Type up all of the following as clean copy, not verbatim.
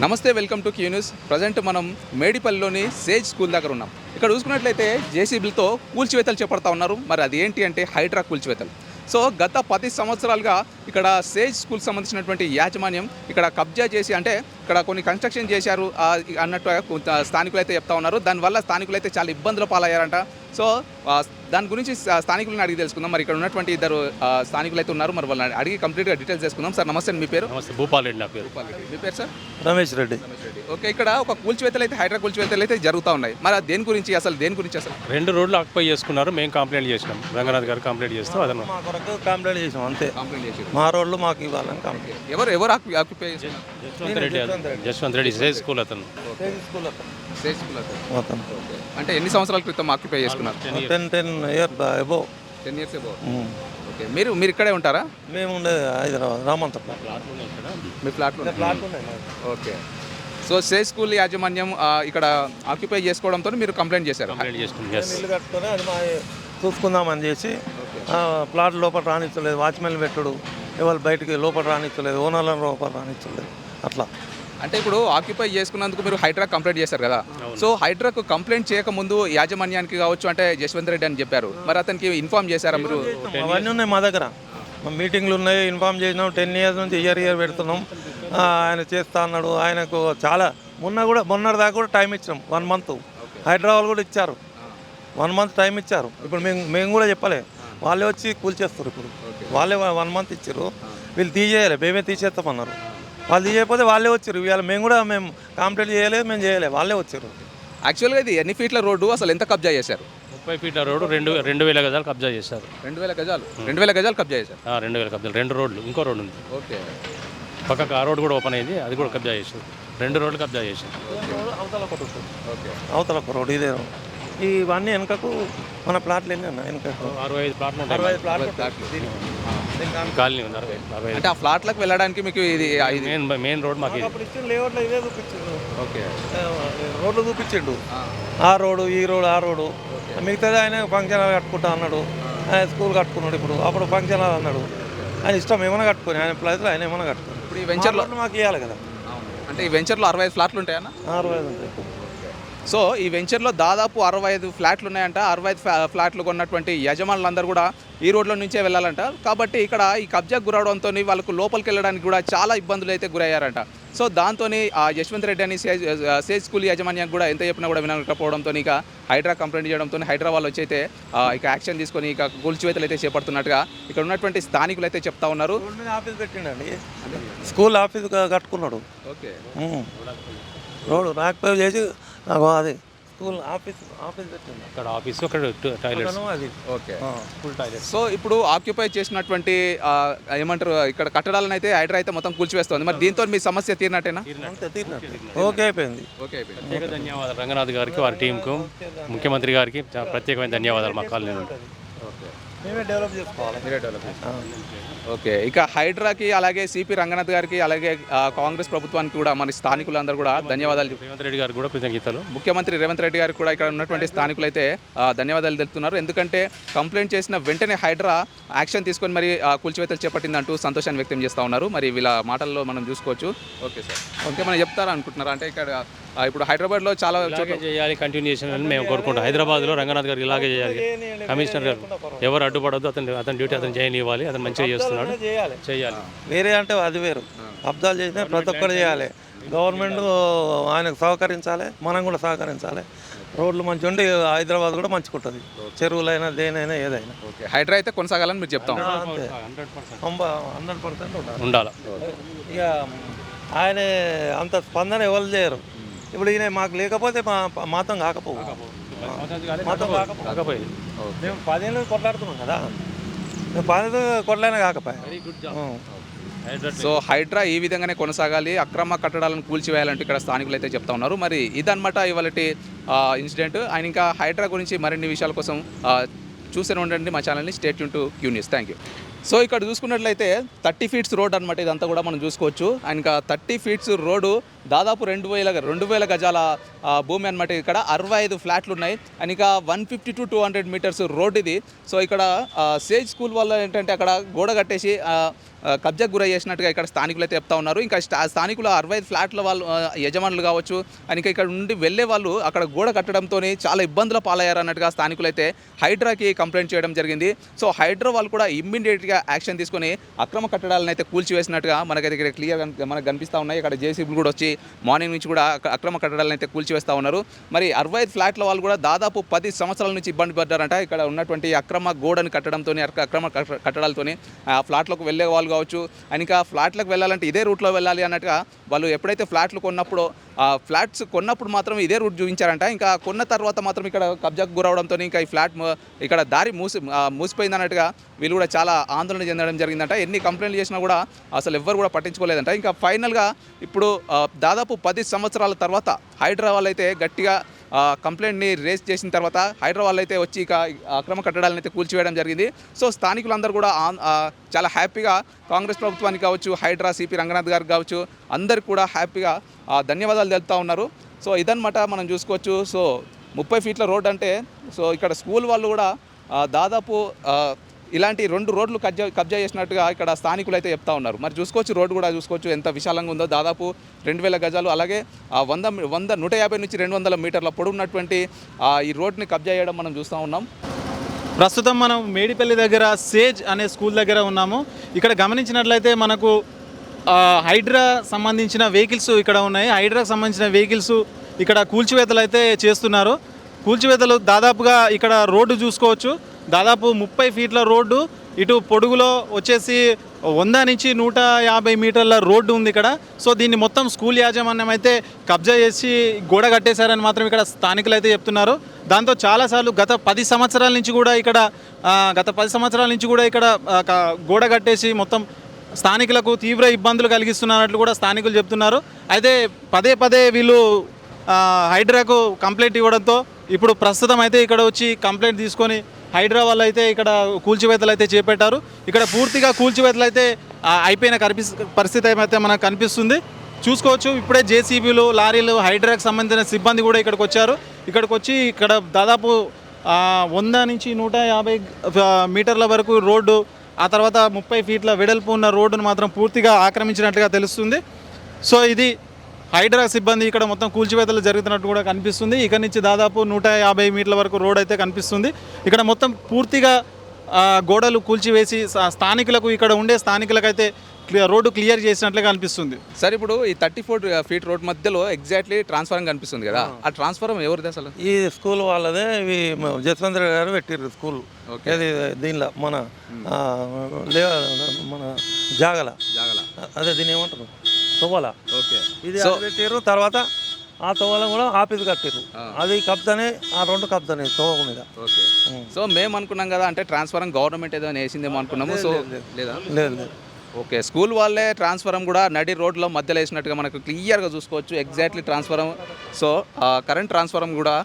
నమస్తే, welcome to Q news. Present మనం మేడిపల్లిలోని Sage school దగ్గర ఉన్నాం. ఇక్కడ చూసుకున్నట్లయితే జేసీబీలతో కూల్చివేతలు చేపడతా ఉన్నారు. మరి అది ఏంటి అంటే హైడ్రా కూల్చివేతలు. సో గత 10 సంవత్సరాలుగా ఇక్కడ సేజ్ స్కూల్ సంబంధించినటువంటి యాజమాన్యం ఇక్కడ కబ్జా చేసి, అంటే ఇక్కడ కొన్ని కన్స్ట్రక్షన్ చేశారు అన్నట్టుగా స్థానికులు అయితే చెప్తా ఉన్నారు. దానివల్ల స్థానికులు అయితే చాలా ఇబ్బందులు పాలయ్యారంట. సో దాని గురించి స్థానికులను అడిగి తెలుసుకుందాం. మరి ఇక్కడ ఉన్నటువంటి ఇద్దరు స్థానికులు అయితే ఉన్నారు. మరి వాళ్ళని అడిగి కంప్లీట్గా డీటెయిల్స్ తెలుసుకుందాం. సార్ నమస్తే, మీ పేరు? నమస్తే, భూపాల్ రెడ్డి నా పేరు. మీ పేరు సార్? రమేష్ రెడ్డి. ఓకే, ఇక్కడ ఒక కూల్చివేతలు అయితే హైడ్రా కూల్చివేతలు అయితే జరుగుతూ ఉన్నాయి. మరి అది దేని గురించి అసలు 2 రోడ్లు ఆక్యుపై చేసుకున్నారు. మేము కంప్లైంట్ చేసినాం, రంగనాథ్ గారు కంప్లైంట్ చేస్తూ అదన మా కొరకు కంప్లైంట్ చేసాం అంతే. కంప్లైంట్ చేసి మా రోడ్లు మాకు ఇవ్వాలని కంప్లైంట్. ఎవరు ఆక్యుపై చేస్తున్నారు? జస్వంత్ రెడ్డి సేజ్ స్కూల్ అతను. సేజ్ స్కూల్ అయితే. మొత్తం ఓకే, అంటే ఎన్ని సంవత్సరాల క్రితం ఆక్యుపై చేసుకున్నారు? 10 ఇయర్ అబో. 10 years ago. ఓకే, మీరు ఇక్కడే ఉంటారా? మేము ఉండేది హైదరాబాద్ రామంతపల్లి. మీ ఫ్లాట్లో? ఫ్లాట్ ఉన్నాయి. ఓకే, సో సేజ్ స్కూల్ యాజమాన్యం ఇక్కడ ఆక్యుపై చేసుకోవడంతో మీరు కంప్లైంట్ చేశారు. కంప్లైంట్ చేసుకున్నాం. ఇల్లు కట్టుకొని అది మా చూసుకుందామని చేసి ప్లాట్ లోపల రానిచ్చలేదు. వాచ్మెన్ పెట్టుడు, ఎవరు బయటికి లోపల రానిచ్చలేదు, ఓనర్లను లోపల రానిచ్చలేదు. అట్లా అంటే ఇప్పుడు ఆక్యుపై చేసుకున్నందుకు మీరు హైడ్రా కంప్లైంట్ చేశారు కదా. సో హైడ్రాకు కంప్లైంట్ చేయకముందు యాజమాన్యానికి కావచ్చు అంటే జశ్వంత్ రెడ్డి అని చెప్పారు. మరి అతనికి ఇన్ఫార్మ్ చేశారా మీరు? అవన్నీ ఉన్నాయి మా దగ్గర. మీటింగ్లు ఉన్నాయి, ఇన్ఫార్మ్ చేసినాం. 10 years నుంచి ఇయర్ పెడుతున్నాం. ఆయన చేస్తా అన్నాడు. ఆయనకు చాలా మొన్నటి దాకా కూడా టైం ఇచ్చాం. 1 month. హైదరాబాద్ కూడా ఇచ్చారు. 1 month టైం ఇచ్చారు. ఇప్పుడు మేము కూడా చెప్పలే, వాళ్ళే వచ్చి కూల్చేస్తారు. ఇప్పుడు వాళ్ళే 1 month ఇచ్చారు. వీళ్ళు తీసేయాలి, మేమే తీసేస్తామన్నారు. వాళ్ళు తీయకపోతే వాళ్ళే వచ్చారు. ఇవాళ మేము కంప్లైంట్ చేయలేదు, మేము చేయలేదు, వాళ్ళే వచ్చారు. యాక్చువల్గా ఇది ఎన్ని ఫీట్ల రోడ్డు, అసలు ఎంత కబ్జా చేశారు? 30 feet రోడ్డు 2,000 గజాలు కబ్జా చేశారు. 2,000 గజాలు? 2,000 గజాలు కబ్జా చేశారు. 2,000 కబ్జాలు. 2 రోడ్లు, ఇంకో రోడ్డు ఉంది ఓకే. పక్కకు. ఆ రోడ్డు కూడా ఓపెన్ అయింది, అది కూడా కబ్జా చేశారు. 2 రోడ్లు కబ్జా చేశారు. ఓకే, అవతల ఒక రోడ్డు ఇదే. ఇవన్నీ వెనకకు మన ప్లాట్లు ఎన్ని ఉన్నాయి? వెనకకు 65 ప్లాట్లు ఉంటాయి. 65 ప్లాట్లు. కాలనీ ఉంది 65. అంటే ఆ ఫ్లాట్లకు వెళ్ళడానికి మీకు ఇది మెయిన్ రోడ్ మాకు ఇది. అప్పుడు ఇచ్చిన లేఅవుట్లో ఇదే చూపించిండు. ఓకే, రోడ్లు చూపించిండు. ఆ రోడ్డు, ఈ రోడ్డు, ఆ రోడ్డు. మిగతాది ఆయన ఫంక్షన్ హాల్ కట్టుకుంటా అన్నాడు. ఆయన స్కూల్ కట్టుకున్నాడు. ఇప్పుడు ఫంక్షన్ హాల్ అన్నాడు. ఆయన ఇష్టం ఏమైనా కట్టుకొని, ఆయన ప్లేస్లో ఆయన ఏమైనా కట్టుకుని. ఇప్పుడు ఈ వెంచర్లో మాకు ఇవ్వాలి కదా. అంటే ఈ వెంచర్లో 65 ఫ్లాట్లు ఉంటాయన్న? 65 ఉంటాయి. సో ఈ వెంచర్లో దాదాపు 65 ఫ్లాట్లు ఉన్నాయంట. 65 ఫ్లాట్లు కొన్నటువంటి యజమానులందరూ కూడా ఈ రోడ్ల నుంచే వెళ్ళాలంట. కాబట్టి ఇక్కడ ఈ కబ్జాకు గురవడంతో వాళ్ళకు లోపలికి వెళ్ళడానికి కూడా చాలా ఇబ్బందులు అయితే గురయ్యారంట. సో దాంతో ఆ యశ్వంత్ రెడ్డి అని సేజ్ స్కూల్ యాజమాన్యానికి కూడా ఎంత చెప్పినా కూడా వినకపోవడంతో ఇక హైడ్రా కంప్లైంట్ చేయడంతో హైడ్రా వాళ్ళు వచ్చి అయితే ఇక యాక్షన్ తీసుకొని ఇక కూల్చివేతలు అయితే చేపడుతున్నట్టుగా ఇక్కడ ఉన్నటువంటి స్థానికులు అయితే చెప్తా ఉన్నారు. ఆఫీస్ పెట్టిండండి, స్కూల్ ఆఫీస్ కట్టుకున్నాడు. ఓకే, రోడ్డు రాకపోయి చేసి అది స్కూల్ ఆఫీస్ పెట్టిండు. అక్కడ ఆఫీస్, అక్కడ టాయిలెట్స్. అది ఓకే, ఫుల్ టాయిలెట్స్. సో ఇప్పుడు ఆక్యుపై చేసినటువంటి ఏమంటారు ఇక్కడ కట్టడాలను అయితే హైడ్రా అయితే మొత్తం కూల్చివేస్తుంది. మరి దీంతో మీ సమస్య తీరినట్టేనా? అంతే, తీరినట్టు. ఓకే అయిపోయింది. ఓకే అయిపోయింది. ప్రత్యేక ధన్యవాదాలు రంగనాథ్ గారికి, వారి టీంకు, ముఖ్యమంత్రి గారికి ప్రత్యేకమైన ధన్యవాదాలు. మా కాలనీ నుండి మేమే డెవలప్ చేసుకోవాలి. మీరే డెవలప్ చేస్తారు. ఓకే, ఇక హైడ్రాకి అలాగే సిపి రంగనాథ్ గారికి అలాగే కాంగ్రెస్ ప్రభుత్వానికి కూడా మన స్థానికులందరూ కూడా ధన్యవాదాలు. రేవంత్ రెడ్డి గారికి కూడా కృతజ్ఞతలు. ముఖ్యమంత్రి రేవంత్ రెడ్డి గారికి కూడా ఇక్కడ ఉన్నటువంటి స్థానికులు అయితే ధన్యవాదాలు తెలుపుతున్నారు. ఎందుకంటే కంప్లైంట్ చేసిన వెంటనే హైడ్రా యాక్షన్ తీసుకొని మరి కూల్చివేతలు చేపట్టిందంటూ సంతోషాన్ని వ్యక్తం చేస్తూ ఉన్నారు. మరి వీళ్ళ మాటల్లో మనం చూసుకోవచ్చు. ఓకే సార్, ఓకే, మనం చెప్తారా అనుకుంటున్నారా? అంటే ఇక్కడ ఇప్పుడు హైదరాబాద్లో చాలా చేయాలి, కంటిన్యూషన్ అని మేము కోరుకుంటాం. హైదరాబాద్లో రంగనాథ్ గారికి ఇలాగే చేయాలి. కమిషనర్ గారు ఎవరు అడ్డుపడద్దు, అతని డ్యూటీ అతను చేయనివ్వాలి. అతను మంచిగా చేస్తున్నాడు, చేయాలి. వేరే అంటే అది వేరు. అబ్జాలు చేసినా ప్రతి ఒక్కరు చేయాలి. గవర్నమెంట్ ఆయనకు సహకరించాలి, మనం కూడా సహకరించాలి. రోడ్లు మంచిగా ఉండి హైదరాబాద్ కూడా మంచిగా ఉంటుంది. చెరువులైనా దేనైనా ఏదైనా. ఓకే, హైడ్రా అయితే కొనసాగాలని మీరు చెప్తాం. 100% ఉండాలి. ఇక ఆయన అంత స్పందన ఎవరు చేయరు. ఇప్పుడు ఈయన మాకు లేకపోతే మాతం కాకపోవు. కాకపోయింది. మేము 10 ఏళ్ళు కొట్లాడుతున్నాం కదా, మేము 10 ఏళ్ళు కొట్లాడినా కాకపోయా. సో హైడ్రా ఈ విధంగానే కొనసాగాలి, అక్రమ కట్టడాలను కూల్చివేయాలంటే ఇక్కడ స్థానికులు అయితే చెప్తా ఉన్నారు. మరి ఇదన్నమాట ఇవాళ ఇన్సిడెంట్. ఆయన ఇంకా హైడ్రా గురించి మరిన్ని విషయాల కోసం చూస్తూనే ఉండండి మా ఛానల్ని. Stay tune to Q news. Thank you. So ఇక్కడ చూసుకున్నట్లయితే 30 feet రోడ్ అనమాట ఇదంతా కూడా మనం చూసుకోవచ్చు. ఇంకా 30 feet రోడ్డు దాదాపు 2,000 గజాల భూమి అనమాట. ఇక్కడ 65 ఫ్లాట్లు ఉన్నాయి. అండ్ ఇంకా 150 to 200 meters రోడ్ ఇది. సో ఇక్కడ సేజ్ స్కూల్ వల్ల ఏంటంటే అక్కడ గోడ కట్టేసి కబ్జాకు గురై చేసినట్టుగా ఇక్కడ స్థానికులు అయితే చెప్తా ఉన్నారు. ఇంకా స్థానికులు 65 ఫ్లాట్ల వాళ్ళు యజమానులు కావచ్చు అని ఇంకా ఇక్కడ నుండి వెళ్ళే వాళ్ళు అక్కడ గోడ కట్టడంతో చాలా ఇబ్బందుల పాలయ్యారు అన్నట్టుగా స్థానికులు అయితే హైడ్రాకి కంప్లైంట్ చేయడం జరిగింది. సో హైడ్రా వాళ్ళు కూడా ఇమ్మీడియట్గా యాక్షన్ తీసుకొని అక్రమ కట్టడాలను అయితే కూల్చివేసినట్టుగా మనకైతే ఇక్కడ క్లియర్గా మనకు కనిపిస్తూ ఉన్నాయి. ఇక్కడ జేసీబీలు కూడా వచ్చి మార్నింగ్ నుంచి కూడా అక్రమ కట్టడాలను అయితే కూల్చివేస్తూ ఉన్నారు. మరి 65 ఫ్లాట్ల వాళ్ళు కూడా దాదాపు 10 సంవత్సరాల నుంచి ఇబ్బంది పడ్డారంట. ఇక్కడ ఉన్నటువంటి అక్రమ గోడను కట్టడంతో అక్రమ కట్టడాలతో ఆ ఫ్లాట్లకు వెళ్ళే వాళ్ళు కావచ్చు అని ఇంకా ఫ్లాట్లకు వెళ్ళాలంటే ఇదే రూట్లో వెళ్ళాలి అన్నట్టుగా వాళ్ళు ఎప్పుడైతే ఫ్లాట్లు కొన్నప్పుడో ఆ ఫ్లాట్స్ కొన్నప్పుడు మాత్రం ఇదే రూట్ చూపించారంట. ఇంకా కొన్న తర్వాత మాత్రం ఇక్కడ కబ్జాకు గురవడంతో ఇంకా ఈ ఫ్లాట్ ఇక్కడ దారి మూసిపోయింది అన్నట్టుగా వీళ్ళు కూడా చాలా ఆందోళన చెందడం జరిగిందంట. ఎన్ని కంప్లైంట్లు చేసినా కూడా అసలు ఎవ్వరు కూడా పట్టించుకోలేదంట. ఇంకా ఫైనల్గా ఇప్పుడు దాదాపు 10 సంవత్సరాల తర్వాత హైడ్రా వాళ్ళు అయితే గట్టిగా కంప్లైంట్ని రేస్ చేసిన తర్వాత హైదరాబాద్ అయితే వచ్చి ఇక అక్రమ కట్టడాలను అయితే కూల్చివేయడం జరిగింది. సో స్థానికులందరూ కూడా చాలా హ్యాపీగా కాంగ్రెస్ ప్రభుత్వానికి కావచ్చు, హైడ్రా సిపి రంగనాథ్ గారికి కావచ్చు, అందరికి కూడా హ్యాపీగా ధన్యవాదాలు తెలుపుతూ ఉన్నారు. సో ఇదన్నమాట మనం చూసుకోవచ్చు. సో 30 ఫీట్ల రోడ్ అంటే సో ఇక్కడ స్కూల్ వాళ్ళు కూడా దాదాపు ఇలాంటి 2 రోడ్లు కబ్జా చేసినట్టుగా ఇక్కడ స్థానికులు అయితే చెప్తా ఉన్నారు. మరి చూసుకోవచ్చు, రోడ్డు కూడా చూసుకోవచ్చు ఎంత విశాలంగా ఉందో. దాదాపు 2000 గజాలు, అలాగే 150 నుంచి 200 మీటర్ల పొడవున్నటువంటి ఈ రోడ్ని కబ్జా చేయడం మనం చూస్తూ ఉన్నాం. ప్రస్తుతం మనం మేడిపల్లి దగ్గర సేజ్ అనే స్కూల్ దగ్గర ఉన్నాము. ఇక్కడ గమనించినట్లయితే మనకు హైడ్రా సంబంధించిన వెహికల్స్ ఇక్కడ ఉన్నాయి. హైడ్రాకు సంబంధించిన వెహికల్స్ ఇక్కడ కూల్చివేతలు అయితే చేస్తున్నారు. కూల్చివేతలు దాదాపుగా ఇక్కడ రోడ్డు చూసుకోవచ్చు, దాదాపు 30 ఫీట్ల రోడ్డు. ఇటు పొడుగులో వచ్చేసి 100 నుంచి 150 మీటర్ల రోడ్డు ఉంది ఇక్కడ. సో దీన్ని మొత్తం స్కూల్ యాజమాన్యం అయితే కబ్జా చేసి గోడ కట్టేశారని మాత్రం ఇక్కడ స్థానికులు అయితే చెప్తున్నారు. దాంతో చాలాసార్లు గత 10 సంవత్సరాల నుంచి కూడా ఇక్కడ గోడ కట్టేసి మొత్తం స్థానికులకు తీవ్ర ఇబ్బందులు కలిగిస్తున్నట్లు కూడా స్థానికులు చెప్తున్నారు. అయితే పదే వీళ్ళు హైడ్రాకు కంప్లైంట్ ఇవ్వడంతో ఇప్పుడు ప్రస్తుతం అయితే ఇక్కడ వచ్చి కంప్లైంట్ తీసుకొని హైడ్రా వాళ్ళు అయితే ఇక్కడ కూల్చివేతలు అయితే చేపట్టారు. ఇక్కడ పూర్తిగా కూల్చివేతలు అయితే అయిపోయిన పరిస్థితి అయితే మనకు కనిపిస్తుంది. చూసుకోవచ్చు, ఇప్పుడే జేసీబీలు, లారీలు, హైడ్రాకు సంబంధించిన సిబ్బంది కూడా ఇక్కడికి వచ్చారు. ఇక్కడికి వచ్చి ఇక్కడ దాదాపు 100 నుంచి 150 మీటర్ల వరకు రోడ్డు, ఆ తర్వాత 30 ఫీట్ల వెడల్పు ఉన్న రోడ్డును మాత్రం పూర్తిగా ఆక్రమించినట్టుగా తెలుస్తుంది. సో ఇది హైడ్రా సిబ్బంది ఇక్కడ మొత్తం కూల్చివేతలు జరుగుతున్నట్టు కూడా కనిపిస్తుంది. ఇక్కడ నుంచి దాదాపు 150 మీటర్ల వరకు రోడ్ అయితే కనిపిస్తుంది. ఇక్కడ మొత్తం పూర్తిగా గోడలు కూల్చివేసి స్థానికులకు, ఇక్కడ ఉండే స్థానికులకైతే రోడ్డు క్లియర్ చేసినట్లుగా అనిపిస్తుంది. సార్ ఇప్పుడు ఈ 34 ఫీట్ రోడ్ మధ్యలో ఎగ్జాక్ట్లీ ట్రాన్స్ఫారం కనిపిస్తుంది కదా, ఆ ట్రాన్స్ఫారం ఎవరిది అసలు? ఈ స్కూల్ వాళ్ళదే. ఇవి జస్వంత్ గారు పెట్టిర్రు స్కూల్. ఇది దీనిలో మన జాగల అదే దీని ఏమంటారు, తొవ్వల. ఓకే, ఇది పెట్టిర్రు. తర్వాత ఆ తోవలం కూడా ఆఫీస్ కట్టిర్రు. అది కబ్జానే, ఆ 2 కబ్జానే తోవ మీద. ఓకే, సో మేము అనుకున్నాం కదా అంటే ట్రాన్స్ఫారం గవర్నమెంట్ ఏదో వేసిందేమో అనుకున్నాము. సో లేదా? లేదు. ఓకే, స్కూల్ వాళ్ళే ట్రాన్స్ఫారం కూడా నడి రోడ్లో మధ్యలో వేసినట్టుగా మనకు క్లియర్గా చూసుకోవచ్చు. Exactly transformer. So current transformer కూడా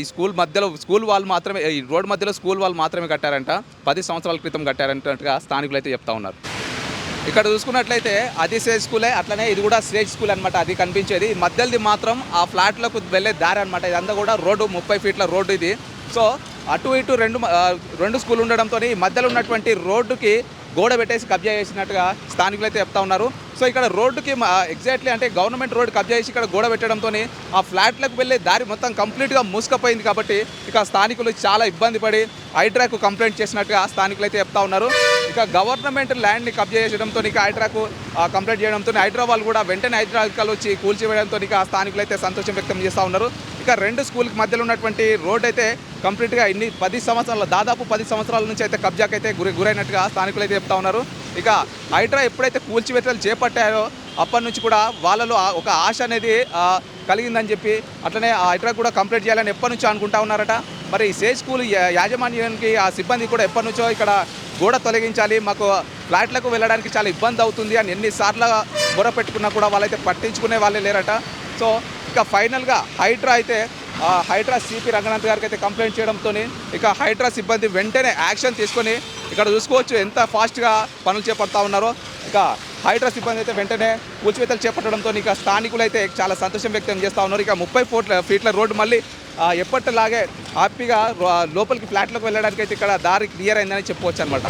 ఈ స్కూల్ మధ్యలో స్కూల్ వాళ్ళు మాత్రమే, ఈ రోడ్ మధ్యలో స్కూల్ వాళ్ళు మాత్రమే కట్టారంట. 10 సంవత్సరాల క్రితం కట్టారంటట్టుగా స్థానికులు అయితే చెప్తా ఉన్నారు. ఇక్కడ చూసుకున్నట్లయితే అది సేజ్ స్కూలే, అట్లనే ఇది కూడా సేజ్ స్కూల్ అనమాట. అది కనిపించేది మధ్యది మాత్రం ఆ ఫ్లాట్లకు వెళ్ళే దారి అనమాట. ఇదంతా కూడా రోడ్డు, 30 ఫీట్ల రోడ్డు ఇది. సో అటు ఇటు రెండు స్కూల్ ఉండడంతో మధ్యలో ఉన్నటువంటి రోడ్డుకి గోడ పెట్టేసి కబ్జా చేసినట్టుగా స్థానికులు అయితే చెప్తా ఉన్నారు. సో ఇక్కడ రోడ్డుకి ఎగ్జాక్ట్లీ అంటే గవర్నమెంట్ రోడ్ కబ్జా చేసి ఇక్కడ గోడ పెట్టడంతో ఆ ఫ్లాట్లకు వెళ్ళే దారి మొత్తం కంప్లీట్గా మూసుకపోయింది. కాబట్టి ఇక స్థానికులు చాలా ఇబ్బంది పడి హైడ్రాకు కంప్లైంట్ చేసినట్టుగా స్థానికులు అయితే చెప్తా ఉన్నారు. ఇక గవర్నమెంట్ ల్యాండ్ని కబ్జా చేయడంతో ఇక హైడ్రాకు కంప్లైంట్ చేయడంతో హైదరాబాద్ కూడా వెంటనే హైదరాబాద్ వచ్చి కూల్చివేయడంతో ఇక స్థానికులు అయితే సంతోషం వ్యక్తం చేస్తూ ఉన్నారు. ఇక 2 స్కూల్కి మధ్యలో ఉన్నటువంటి రోడ్ అయితే కంప్లీట్గా 10 సంవత్సరాల దాదాపు 10 సంవత్సరాల నుంచి అయితే కబ్జాకైతే గురైనట్టుగా స్థానికులు అయితే చెప్తా ఉన్నారు. ఇక హైడ్రా ఎప్పుడైతే కూల్చివేతలు చేపట్టారో అప్పటి నుంచి కూడా వాళ్ళలో ఒక ఆశ అనేది కలిగిందని చెప్పి అట్లనే ఆ హైడ్రా కూడా కంప్లీట్ చేయాలని ఎప్పటి నుంచో అనుకుంటా ఉన్నారట. మరి సేజ్ స్కూల్ యాజమాన్యానికి ఆ సిబ్బంది కూడా ఎప్పటి నుంచో ఇక్కడ గోడ తొలగించాలి, మాకు ఫ్లాట్లకు వెళ్ళడానికి చాలా ఇబ్బంది అవుతుంది అని ఎన్నిసార్లు గొడవ పెట్టుకున్నా కూడా వాళ్ళైతే పట్టించుకునే వాళ్ళే లేరట. సో ఇక ఫైనల్గా హైడ్రా సిపి రంగనాథ్ గారికి అయితే కంప్లైంట్ చేయడంతో ఇక హైడ్రా సిబ్బంది వెంటనే యాక్షన్ తీసుకొని ఇక్కడ చూసుకోవచ్చు ఎంత ఫాస్ట్గా పనులు చేపడతా ఉన్నారో. ఇక హైడ్రా సిబ్బంది అయితే వెంటనే కూల్చివేతలు చేపట్టడంతో ఇక స్థానికులు అయితే చాలా సంతోషం వ్యక్తం చేస్తూ ఉన్నారు. ఇక 30 ఫీట్ల రోడ్డు మళ్ళీ ఎప్పటిలాగే హ్యాపీగా లోపలికి ఫ్లాట్లకు వెళ్ళడానికి అయితే ఇక్కడ దారి క్లియర్ అయిందని చెప్పవచ్చు అనమాట.